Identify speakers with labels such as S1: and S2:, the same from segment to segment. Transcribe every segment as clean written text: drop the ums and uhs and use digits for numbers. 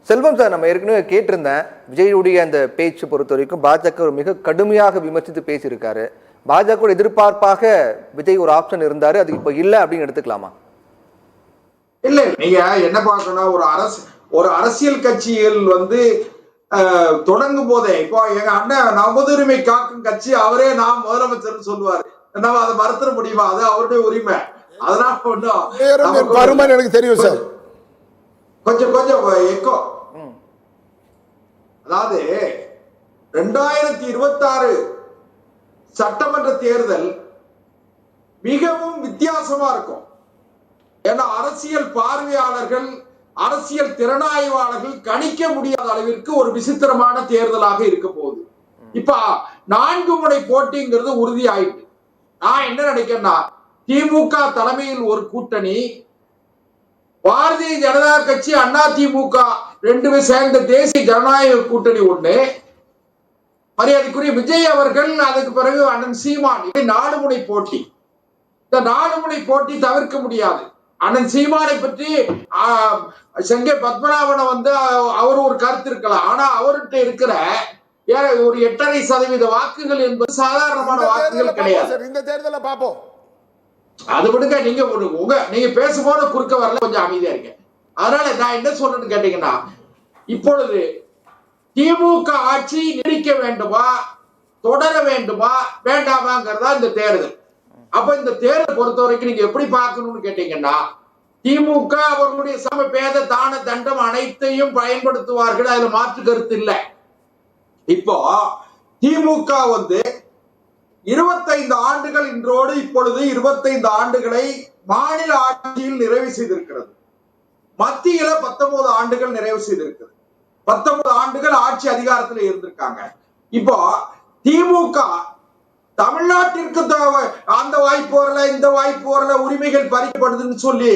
S1: செல்வம் sir, நம்ம ஏற்கனவே கேட்டிருந்தேன், விஜயுடைய அந்த பேச்சு பொறுத்த வரைக்கும் பாஜக ஒரு மிக கடுமையாக விமர்சித்து பேசியிருக்காரு. பாஜக எதிர்பார்ப்பாக விஜய் ஒரு ஆப்ஷன் இருந்தாரு, அது இப்ப இல்ல அப்படின்னு எடுத்துக்கலாமா?
S2: இல்ல, நீங்க என்ன பார்க்கணும், ஒரு அரசியல் கட்சிகள் தொடங்கும் போதே, இப்போ எங்க அண்ணன் நமதுரிமை காக்கும் கட்சி அவரே நான் முதலமைச்சர் சொல்லுவாரு, நம்ம அதை மறுத்துட முடியுமா? அது அவருடைய உரிமை. அதனால ஒன்றும்
S3: எனக்கு தெரியும் சார்.
S2: கொஞ்சம் எக்கோ. அதாவது 2026 சட்டமன்ற தேர்தல் மிகவும் வித்தியாசமா இருக்கும். ஏன்னா அரசியல் பார்வையாளர்கள், அரசியல் திறனாய்வாளர்கள் கணிக்க முடியாத அளவிற்கு ஒரு விசித்திரமான தேர்தலாக இருக்க போகுது. இப்ப 4 முனை போட்டிங்கிறது உறுதி ஆயிட்டு. நான் என்ன நினைக்கிறேன்னா, திமுக தலைமையில் ஒரு கூட்டணி, பாரதிய ஜனதா கட்சி, அண்ணா திமுக ரெண்டுமே சேர்ந்த தேசிய ஜனநாயக கூட்டணி ஒண்ணு, மரியாதைக்குரிய விஜய் அவர்கள், அதுக்கு பிறகு அண்ணன் சீமான், இது 4 முனை போட்டி. இந்த 4 முனை போட்டி தவிர்க்க முடியாது. அண்ணன் சீமானை பற்றி செங்கை பத்மநாபனை அவர் ஒரு கருத்து இருக்கலாம். ஆனா அவர்கிட்ட இருக்கிற ஒரு 8.5% வாக்குகள் என்பது சாதாரணமான வாக்குகள் கிடையாது.
S3: இந்த தேர்தலை பார்ப்போம்.
S2: அது விடுங்க, நீங்க பேசும்போது குறுக்க வரல, கொஞ்சம் அமைதியா இருக்க. அதனால நான் என்ன சொல்றேன்னு கேட்டீங்கன்னா, இப்பொழுது திமுக ஆட்சி நீடிக்க வேண்டுமா, தொடர வேண்டுமா, வேண்டாமாங்கிறதா இந்த தேர்தல். அப்ப இந்த தேர்தல் பொறுத்த வரைக்கும் நீங்க எப்படி பார்க்கணும்னு கேட்டீங்கன்னா, திமுக அவர்களுடைய சம பேத தான தண்டம் அனைத்தையும் பயன்படுத்துவார்கள், அதுல மாற்று கருத்து இல்லை. இப்போ திமுக 25 ஆண்டுகள், இன்றோடு இப்பொழுது 25 ஆண்டுகளை மாநில ஆட்சியில் நிறைவு செய்திருக்கிறது. மத்தியில 19 ஆண்டுகள் நிறைவு செய்திருக்கிறது. 19 ஆண்டுகள் ஆட்சி அதிகாரத்தில் இருந்திருக்காங்க. இப்போ திமுக தமிழ்நாட்டிற்கு அந்த வாய்ப்பு வரல, இந்த வாய்ப்பு வரல, உரிமைகள் பறிக்கப்படுதுன்னு சொல்லி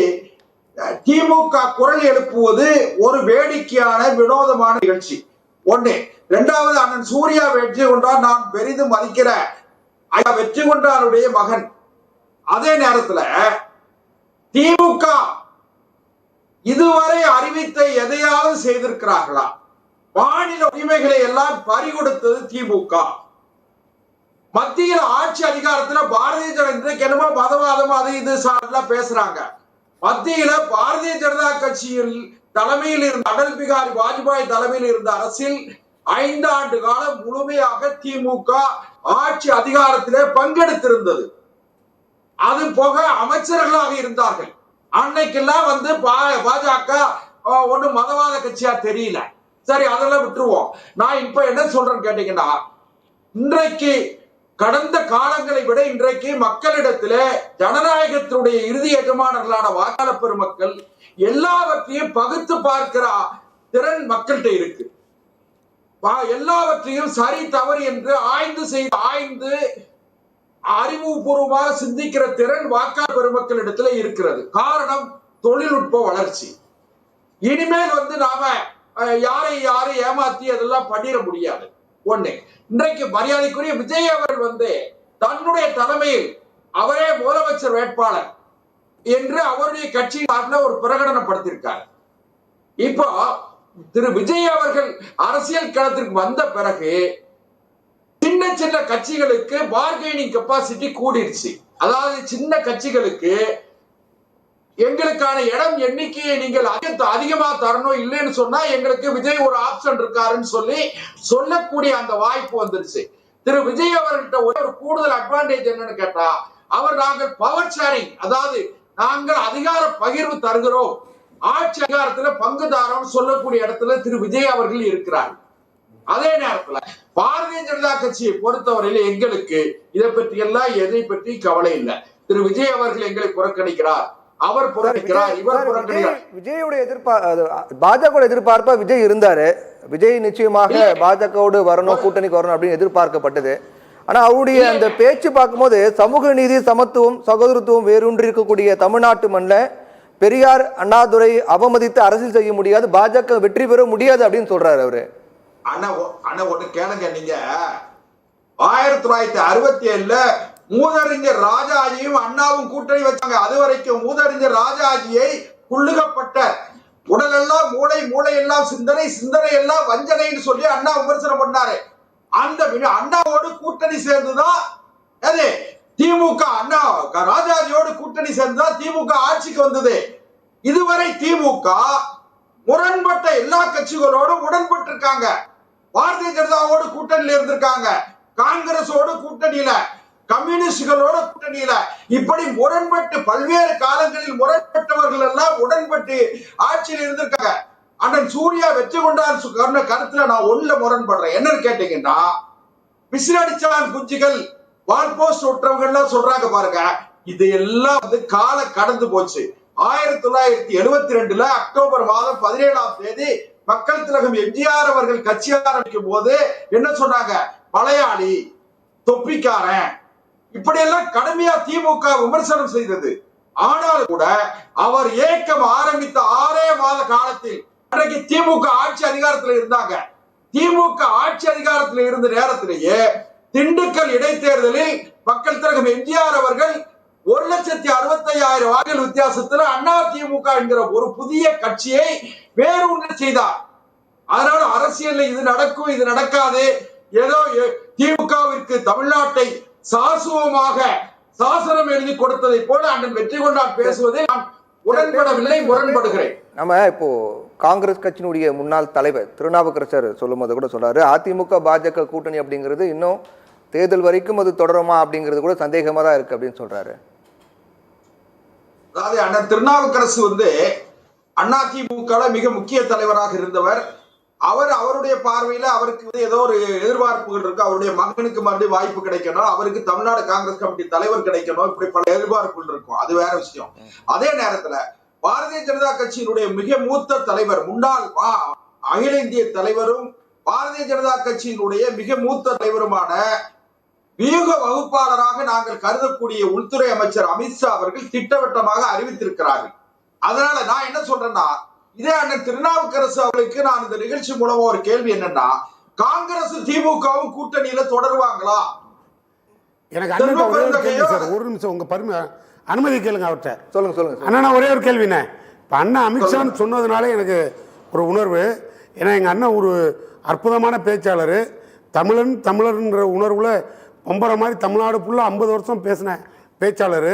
S2: திமுக குரல் எழுப்புவது ஒரு வேடிக்கையான வினோதமான நிகழ்ச்சி. ஒண்ணு. இரண்டாவது, அண்ணன் சூர்யா வெற்றி கொண்டார், நான் பெரிதும் மதிக்கிற வெற்றி கொண்டாருடைய மகன். அதே நேரத்தில் திமுக இதுவரை அறிவித்த எதையாவது செய்திருக்கிறார்களா? மாநில உரிமைகளை எல்லாம் பறிகொடுத்தது திமுக. மத்தியில் ஆட்சி அதிகாரத்தில் பாரதிய ஜனதா என்னமோ மதவாதம் அது இது சார்லாம் பேசுறாங்க. மத்தியில பாரதிய ஜனதா கட்சியில் தலைமையில் இருந்த அடல் பிகாரி வாஜ்பாய் தலைமையில் இருந்த அரசில் 5 ஆண்டு காலம் முழுமையாக திமுக ஆட்சி அதிகாரத்திலே பங்கெடுத்திருந்தது. அது போக அமைச்சர்களாக இருந்தார்கள். அன்னைக்கெல்லாம் பாஜக ஒண்ணு மதவாத கட்சியா தெரியல. சரி, அதெல்லாம் விட்டுருவோம். நான் இப்ப என்ன சொல்றேன்னு கேட்டீங்கன்னா, இன்றைக்கு கடந்த காலங்களை விட இன்றைக்கு மக்களிடத்திலே ஜனநாயகத்தினுடைய இறுதி எஜமானர்களான வாக்காளர் பெருமக்கள் எல்லாவற்றையும் பகுத்து பார்க்கிற திறன் மக்கள்கிட்ட இருக்கு. எல்லாவற்றையும் சரி தவறு என்று ஆய்ந்து அறிவுபூர்வமாக சிந்திக்கிற திறன் வாக்காளர் பெருமக்களிடத்துல இருக்கிறது. காரணம் தொழில்நுட்ப வளர்ச்சி. இனிமேல் நாம யாரை ஏமாத்தி அதெல்லாம் பண்ணிட முடியாது. ஒண்ணு. இன்றைக்கு மரியாதைக்குரிய விஜய் அவர்கள் தன்னுடைய தலைமையில் அவரே முதலமைச்சர் வேட்பாளர் என்று அவருடைய கட்சி ஒரு பிரகடனப்படுத்தியிருக்கார். இப்போ திரு விஜய் அவர்கள் அரசியல் களத்திற்கு வந்த பிறகு சின்ன சின்ன கட்சிகளுக்கு பார்கெனிங் கெப்பாசிட்டி கூடிருச்சு. அதாவது சின்ன கட்சிகளுக்கு எங்களுக்கான இடம் எண்ணிக்கையை நீங்கள் அதிகமா தரணும், இல்லைன்னு சொன்னா எங்களுக்கு விஜய் ஒரு ஆப்ஷன் இருக்காருன்னு சொல்லக்கூடிய அந்த வாய்ப்பு வந்துருச்சு. திரு விஜய் அவர்கிட்ட ஒரு கூடுதல் அட்வான்டேஜ் என்னன்னு கேட்டா, நாங்கள் பவர் ஷேரிங், அதாவது நாங்கள் அதிகார பகிர்வு தருகிறோம், ஆட்சி அதிகாரத்துல பங்குதாரம் சொல்லக்கூடிய இடத்துல திரு விஜய் அவர்கள் இருக்கிறார். அதே நேரத்துல பாரதிய ஜனதா கட்சியை பொறுத்தவரையில எங்களுக்கு இதை பற்றி எல்லாம் எதை பற்றி கவலை இல்லை. திரு விஜய் அவர்கள் எங்களை புறக்கணிக்கிறார், அவர் புறக்கணிக்கிறார், இவர் புறக்கணிக்கிறார்.
S1: விஜயுடைய பாஜக எதிர்பார்ப்பா விஜய் இருந்தாரு. விஜய் நிச்சயமாக பாஜகவோடு வரணும், கூட்டணிக்கு வரணும் அப்படின்னு எதிர்பார்க்கப்பட்டது. ஆனா அவருடைய அந்த பேச்சு பார்க்கும்போது சமூக நீதி, சமத்துவம், சகோதரத்துவம் வேரூன்றி இருக்கக்கூடிய தமிழ்நாட்டு மண்ணில் பெரியார், அண்ணாதுரை அவமதித்து அரசியல் செய்ய முடியாது, பாஜக வெற்றி பெற முடியாது அப்படின்னு சொல்றாரு அவரு.
S2: அண்ணா ஒண்ணு கேளுங்க, நீங்க 1967 மூதறிஞர் ராஜாஜியும் அண்ணாவும் கூட்டணி வச்சாங்க. அது வரைக்கும் மூதறிஞர் ராஜாஜியை குள்ளுகப்பட்ட உடல் எல்லாம் மூளை, மூளை எல்லாம் சிந்தனை, சிந்தனை எல்லாம் வஞ்சனைன்னு சொல்லி அண்ணா விமர்சனம் பண்ணாரு. அந்த அண்ணாவோடு கூட்டணி சேர்ந்துதான் அது திமுக, அண்ணா ராஜாஜியோடு கூட்டணி சேர்ந்துதான் திமுக ஆட்சிக்கு வந்தது. இதுவரை திமுக முரண்பட்ட எல்லா கட்சிகளோடும் உடன்பட்டு இருக்காங்க. பாரதிய ஜனதாவோடு கூட்டணியில இருந்திருக்காங்க, காங்கிரஸோடு கூட்டணியில, கம்யூனிஸ்டுகளோட கூட்டணியில, இப்படி முரண்பட்டு பல்வேறு காலங்களில் முரண்பட்டவர்கள் எல்லாம் உடன்பட்டு ஆட்சியில் இருந்திருக்காங்க. அண்ணன் சூர்யா வெற்றி கொண்டார் சொன்ன கருத்துல நான் ஒண்ணுல முரண்படுறேன். என்னன்னு கேட்டீங்கன்னா, விசிலடிச்சான் குஞ்சுகள் வால் போஸ்ட் ஒட்டுறவங்க எல்லாம் சொல்றாங்க பாருங்க, இது எல்லாம் வந்து கால கடந்து போச்சு. 1972 அக்டோபர் மாதம் 17ஆம் தேதி மக்கள் திலகம் எம்ஜிஆர் அவர்கள் கட்சி ஆரம்பிக்கும் போது என்ன சொன்னாங்க? மலையாளி, தொப்பிக்காரன், இப்படி எல்லாம் கடுமையா திமுக விமர்சனம் செய்தது. ஆனால் கூட அவர் இயக்கம் ஆரம்பித்த 6 மாத காலத்தில் அன்றைக்கு திமுக ஆட்சி அதிகாரத்தில் இருந்தாங்க. திமுக ஆட்சி அதிகாரத்தில் இருந்த நேரத்திலேயே திண்டுக்கல் இடைத்தேர்தலில் மக்கள் திலகம் எம்ஜிஆர் அவர்கள் 1,65,000 வாக்குகள் வித்தியாசத்தில் அண்ணா திமுக என்கிற ஒரு புதிய கட்சியை வேறு செய்தார். அதனால அரசியல் இது நடக்கும், இது நடக்காது, ஏதோ திமுகவிற்கு தமிழ்நாட்டை சாசுவமாக சாசனம் எழுதி கொடுத்ததை போல அண்ணன் வெற்றி கொண்டார் பேசுவதை நான் உடன்படவில்லை, முரண்படுகிறேன்.
S1: நம்ம இப்போ காங்கிரஸ் கட்சியினுடைய முன்னாள் தலைவர் திருநாவுக்கரசர் சொல்லும் போது கூட சொல்றாரு, அதிமுக பாஜக கூட்டணி அப்படிங்கிறது இன்னும் தேர்தல் வரைக்கும் அது தொடருமா அப்படிங்கிறது கூட சந்தேகமா தான் இருக்கு அப்படின்னு சொல்றாரு.
S2: அதாவது அண்ணன் திருநாவுக்கரசு வந்து அதிமுக மிக முக்கிய தலைவராக இருந்தவர். அவருடைய பார்வையில அவருக்கு ஏதோ ஒரு எதிர்பார்ப்புகள் இருக்கு. அவருடைய மகனுக்கு மறுபடியும் வாய்ப்பு கிடைக்கணும், அவருக்கு தமிழ்நாடு காங்கிரஸ் கமிட்டி தலைவர் கிடைக்கணும், இப்படி பல எதிர்பார்ப்புகள் இருக்கும். அது வேற விஷயம். அதே நேரத்துல பாரதிய ஜனதா கட்சியினுடைய மிக மூத்த தலைவர், முன்னாள் அகில இந்திய தலைவரும் பாரதிய ஜனதா கட்சியினுடைய மிக மூத்த தலைவருமான வியூக வகுப்பாளராக நாங்கள் கருதக்கூடிய உள்துறை அமைச்சர் அமித்ஷா அவர்கள் திட்டவட்டமாக அறிவித்திருக்கிறார்கள். அதனால நான் என்ன சொல்றேன்னா, இதே அண்ணன் திருநாவுக்கரசு அவர்களுக்கு நான் இந்த நிகழ்ச்சி மூலமா ஒரு கேள்வி என்னன்னா, காங்கிரஸ் திமுகவும் கூட்டணியில தொடருவாங்களா?
S3: எனக்கு ஒரு நிமிஷம் உங்க பரிமை அனுமதி கேளுங்க அவர்கிட்ட.
S1: சொல்லுங்க.
S3: அண்ணா ஒரே ஒரு கேள்விண்ணே. இப்போ அண்ணா அமித்ஷான்னு சொன்னதுனால எனக்கு ஒரு உணர்வு. ஏன்னா எங்கள் அண்ணன் ஒரு அற்புதமான பேச்சாளர், தமிழர்ன்ற உணர்வுல பொம்பரை மாதிரி தமிழ்நாடு ஃபுல்லாக 50 வருஷம் பேசின பேச்சாளர்,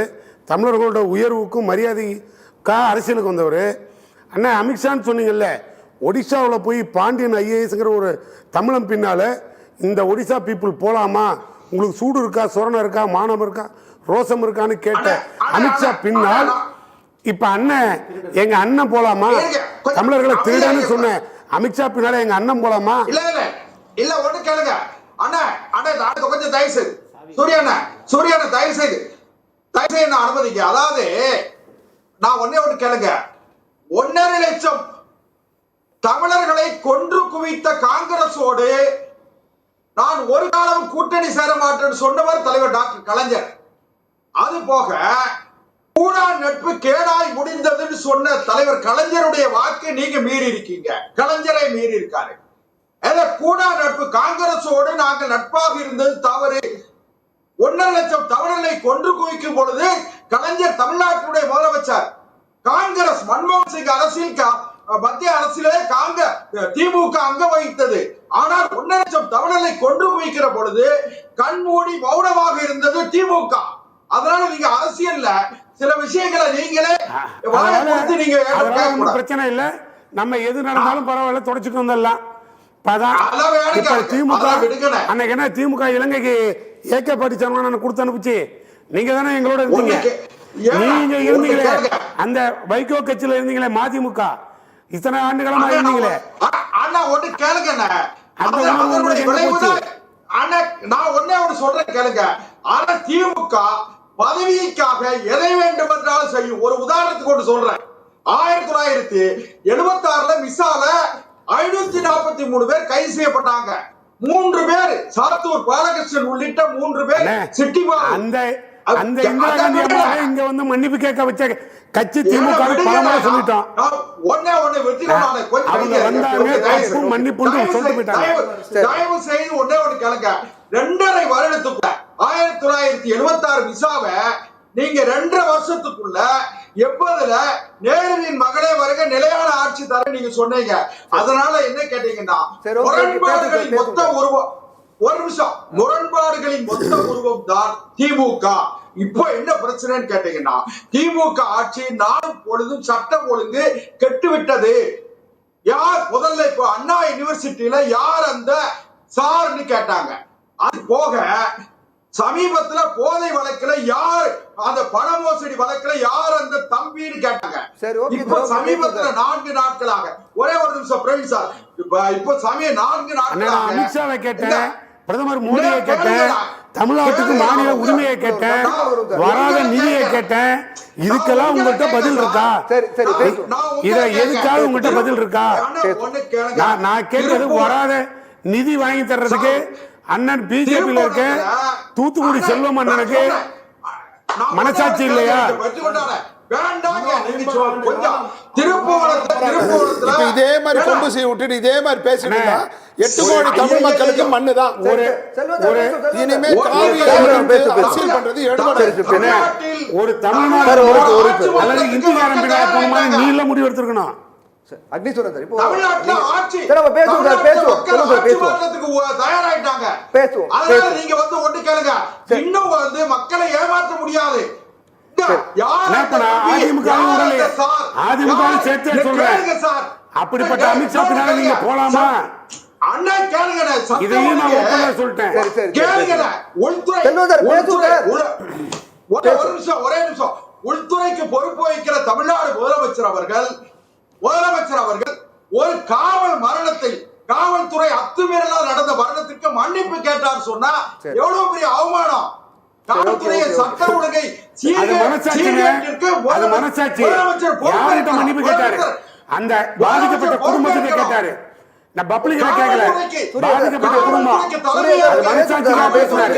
S3: தமிழர்களோட உயர்வுக்கும் மரியாதைக்காக அரசியலுக்கு வந்தவர். அண்ணா அமித்ஷான்னு சொன்னீங்கல்ல, ஒடிஷாவில் போய் பாண்டியன் ஐஏஎஸ்ங்கிற ஒரு தமிழன் பின்னால் இந்த ஒடிஷா பீப்புள் போகலாமா, உங்களுக்கு சூடு இருக்கா, சொரணம் இருக்கா, மானம் இருக்கா, ரோசம் இருக்கான்னு கேட்ட அமித்ஷா பின்னால் இப்ப அண்ணன் எங்க அண்ணன் போலாமா, தமிழர்களை திருடன்னு சொன்ன அமித்ஷா பின்னால எங்க அண்ணன் போலாமா?
S2: இல்ல ஒண்ணு கேளுங்க அண்ணா, கொஞ்சம் தயவு செய்து சூர்யா தயவு செய்து அனுமதிக்க. அதாவது நான் ஒண்ணு கேளுங்க, 1.5 லட்சம் தமிழர்களை கொன்று குவித்த காங்கிரஸோடு நான் ஒரு காலம் கூட்டணி சேர மாட்டேன்னு சொன்னவர் தலைவர் டாக்டர் கலைஞர். அது போக கூடா நட்பு கேடாய் முடிந்ததுன்னு சொன்ன தலைவர் கலைஞருடைய வாக்கு நீங்க மீறி இருக்கீங்க, கலைஞரை மீறி இருக்காரு. கூடா நட்பு காங்கிரஸோடு நாங்கள் நட்பாக இருந்தது தவறு. 1.5 லட்சம் தமிழர்களை கொன்று குவிக்கும் பொழுது கலைஞர் தமிழ்நாட்டுடைய முதலமைச்சர், காங்கிரஸ் மன்மோகன் சிங் அரசியல் மத்திய அரசியலே திமுக அங்கம் வகித்தது. ஆனால் 1.5 லட்சம் தமிழர்களை கொன்று குவிக்கிற பொழுது கண்மூடி மௌனமாக இருந்தது திமுக. அதனால நீங்க அரசியல்ல சில விஷயங்களை நீங்களே
S3: பிரச்சனை இல்ல, நம்ம எது நடந்தாலும் பரவாயில்ல, தொடச்சிட்டு வந்துடலாம். திமுக இலங்கைக்கு ஏகே பாட்டி கொடுத்து அனுப்பிச்சு நீங்க தானே எங்களோட இருந்தீங்க. நீங்க இருந்தீங்களே அந்த வைகோ கட்சியில இருந்தீங்களே, மதிமுக இத்தனை ஆண்டுகளமா இருந்தீங்களே.
S2: ஒண்ணு கேளுங்க, நான் ஒன்னே ஒண்ணு சொல்றேன் கேளுங்க. ஆனா திமுக பதவிக்காக எதை வேண்டும் என்றாலும் செய்யும். ஒரு உதாரணத்துக்கு ஒன்று சொல்றேன். 1976 மிசால 543 பேர் கைது செய்யப்பட்டாங்க. 3 பேர் சாத்தூர் பாலகிருஷ்ணன் உள்ளிட்ட 3 பேர்
S3: அந்த இந்திரா காந்தி அம்மாவை இங்க வந்து மன்னிப்பு கேட்க வச்ச கட்சி திமுக பலமுறை சொல்லிட்டோம்.
S2: தயவு செய்து ஒன்னே ஒண்ணு கேளுங்க. 2.5 வருடத்துக்குள்ள 1976 மிசாவை நீங்க 2.5 வருஷத்துக்குள்ள எப்போதுல நேருவின் மகளே வருக நிலையான ஆட்சி தர நீங்க சொன்னீங்க. அதனால என்ன கேட்டீங்கன்னா
S1: சரி, ஓகே,
S2: முரண்பாடுகளின்
S1: பேசுங்க.
S2: மொத்த உருவம் ஒரு நிமிஷம் முரண்பாடுகளின் மொத்த உருவம் தான் திமுக. இப்போ என்ன பிரச்சனைன்னு கேட்டீங்கன்னா திமுக ஆட்சி நாடும் பொழுதும் சட்டம் ஒழுங்கு கெட்டுவிட்டது. யார் முதல்ல இப்போ அண்ணா யூனிவர்சிட்டியில யார் அந்த சார்னு கேட்டாங்க. அது போக சமீபத்துல போதை வழக்குல யார் அந்த பண மோசடி வழக்குல யார் அந்த தம்பின்னு கேட்டாங்க.
S1: சரி, ஓகே,
S2: இப்போ
S1: ஓகே,
S2: சமீபத்துல 4 நாட்களாக ஒரே ஒரு நிமிஷம் பிரவீன் சார், இப்போ 4 நாட்களாக
S3: அமித்ஷாவை கேட்டேன், பிரதமர் மோடியை கேட்டேன், தமிழ்நாட்டுக்கு மாநில உரிமையை கேட்டேன், வராத நிதியை கேட்டேன். இதுக்கெல்லாம் உங்கள்கிட்ட பதில் இருக்கா?
S1: சரி சரி பேசுவோம்.
S3: இத எதுக்காக உங்கள்கிட்ட பதில் இருக்கா? நான் கேட்கறது வராத நிதி வாங்கி தர்றதுக்கு அண்ணன் பிஜேபியில இருக்க தூத்துக்குடி செல்வம் அண்ணனுக்கு மனசாட்சி இல்லையா?
S4: இப்ப இதே மாதிரி கொண்டு செய்ய விட்டுட்டு இதே மாதிரி பேசிட்டு 8 கோடி தமிழ் மக்களுக்கு மண்ணுதான். இனிமே அரசியல் பண்றது
S3: ஒரு தமிழ்நாடு அல்லது இந்திக்காரன் பின்னாடி போன மாதிரி நீ இல்ல முடிவு எடுத்திருக்கணும்.
S1: அக்னீஸ்வரன் சார், இப்போ
S2: தமிழ்நாட்டுல ஆட்சி
S1: நம்ம பேசுவோம் சார், பேசுவோம்
S2: தயாராயிட்டாங்க.
S1: பேசுவோம்.
S2: அதனால நீங்க வந்து ஒண்ணு கேளுங்க, இன்னும் வந்து மக்களை ஏமாற்ற முடியாது.
S3: அப்படிப்பட்ட அமித்ஷா பின்னால நீங்க போலாமா?
S2: அண்ணா கேளுங்க,
S3: இதையும் நான் ஒப்பந்தா சொல்லிட்டேன்.
S2: கேளுங்க. ஒரே நிமிஷம். உள்துறைக்கு பொறுப்பு வகிக்கிற தமிழ்நாடு முதலமைச்சர் அவர்கள் ஒரு காவல் மரணத்தை, காவல்துறை அத்துமீறலால் நடந்த மரணத்துக்கு மன்னிப்பு கேட்டார் சொன்னா எவ்வளவு பெரிய அவமானம். காவல்துறையை சட்ட ஒழுங்கை
S3: மன்னிப்பு கேட்டாரு, அந்த பாதிக்கப்பட்ட குடும்பத்துக்கு கேட்டாரு. நான் பப்ளிக்ல கேட்கல, பாதிக்கப்பட்ட குடும்பம் மனசாட்சியா பேசுறாரு.